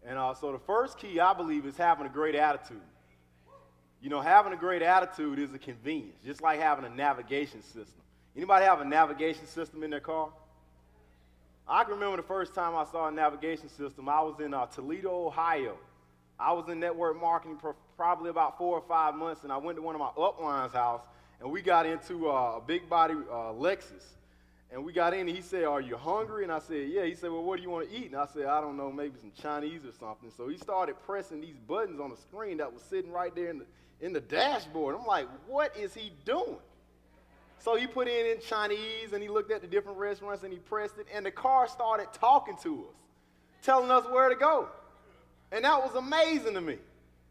And so the first key, I believe, is having a great attitude. You know, having a great attitude is a convenience, just like having a navigation system. Anybody have a navigation system in their car? I can remember the first time I saw a navigation system. I was in Toledo, Ohio. I was in network marketing for probably about 4 or 5 months, and I went to one of my uplines' house, and we got into a big body Lexus. And we got in, and he said, "Are you hungry?" And I said, "Yeah." He said, "Well, what do you want to eat?" And I said, "I don't know, maybe some Chinese or something." So he started pressing these buttons on the screen that was sitting right there in the dashboard. I'm like, what is he doing? So he put in Chinese, and he looked at the different restaurants, and he pressed it, and the car started talking to us, telling us where to go. And that was amazing to me.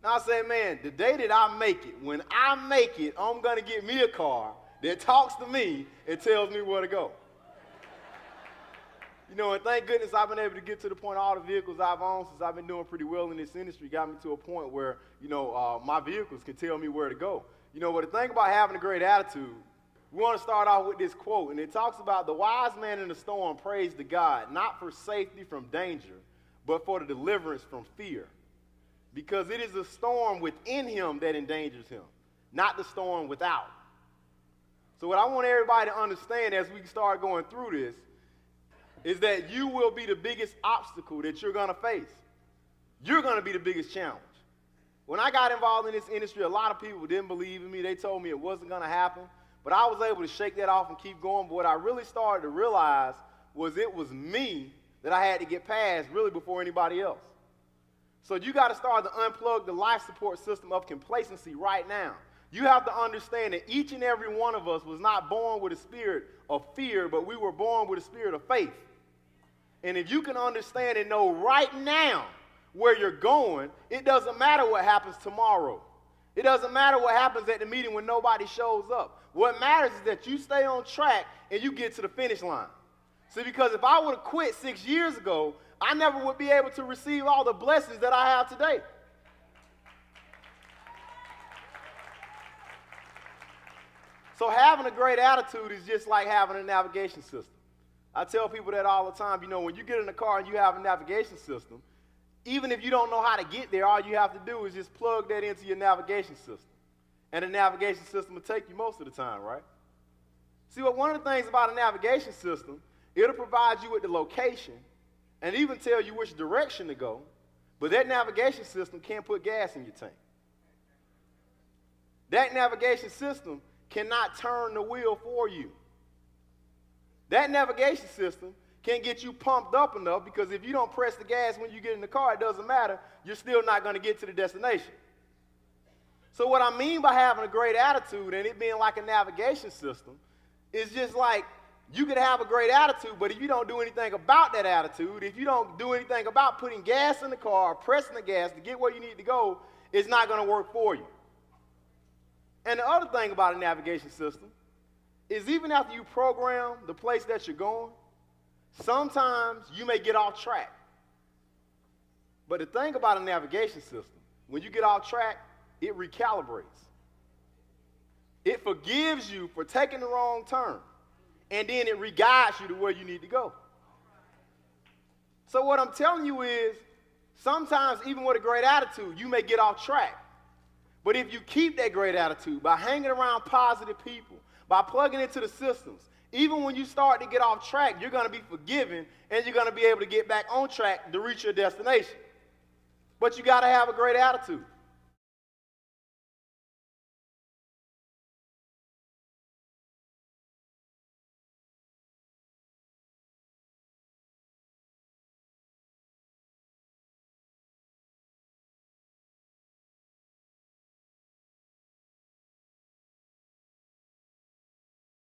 Now I said, man, the day that I make it, when I make it, I'm going to get me a car that talks to me and tells me where to go. You know, and thank goodness I've been able to get to the point all the vehicles I've owned since I've been doing pretty well in this industry got me to a point where, you know, my vehicles can tell me where to go. You know, but the thing about having a great attitude, we want to start off with this quote, and it talks about the wise man in the storm prays to God, not for safety from danger, but for the deliverance from fear. Because it is the storm within him that endangers him, not the storm without. So what I want everybody to understand as we start going through this is that you will be the biggest obstacle that you're going to face. You're going to be the biggest challenge. When I got involved in this industry, a lot of people didn't believe in me. They told me it wasn't going to happen. But I was able to shake that off and keep going. But what I really started to realize was it was me that I had to get past really before anybody else. So you got to start to unplug the life support system of complacency right now. You have to understand that each and every one of us was not born with a spirit of fear, but we were born with a spirit of faith. And if you can understand and know right now where you're going, it doesn't matter what happens tomorrow. It doesn't matter what happens at the meeting when nobody shows up. What matters is that you stay on track and you get to the finish line. See, because if I would have quit 6 years ago, I never would be able to receive all the blessings that I have today. So having a great attitude is just like having a navigation system. I tell people that all the time. You know, when you get in a car and you have a navigation system, even if you don't know how to get there, all you have to do is just plug that into your navigation system. And the navigation system will take you most of the time, right? See, what one of the things about a navigation system, it'll provide you with the location and even tell you which direction to go, but that navigation system can't put gas in your tank. That navigation system cannot turn the wheel for you. That navigation system can't get you pumped up enough, because if you don't press the gas when you get in the car, it doesn't matter. You're still not going to get to the destination. So what I mean by having a great attitude and it being like a navigation system is just like you could have a great attitude, but if you don't do anything about that attitude, if you don't do anything about putting gas in the car or pressing the gas to get where you need to go, it's not going to work for you. And the other thing about a navigation system is even after you program the place that you're going, sometimes you may get off track. But the thing about a navigation system, when you get off track, it recalibrates. It forgives you for taking the wrong turn, and then it re-guides you to where you need to go. So what I'm telling you is, sometimes even with a great attitude, you may get off track. But if you keep that great attitude by hanging around positive people, by plugging into the systems, even when you start to get off track, you're going to be forgiven, and you're going to be able to get back on track to reach your destination. But you got to have a great attitude.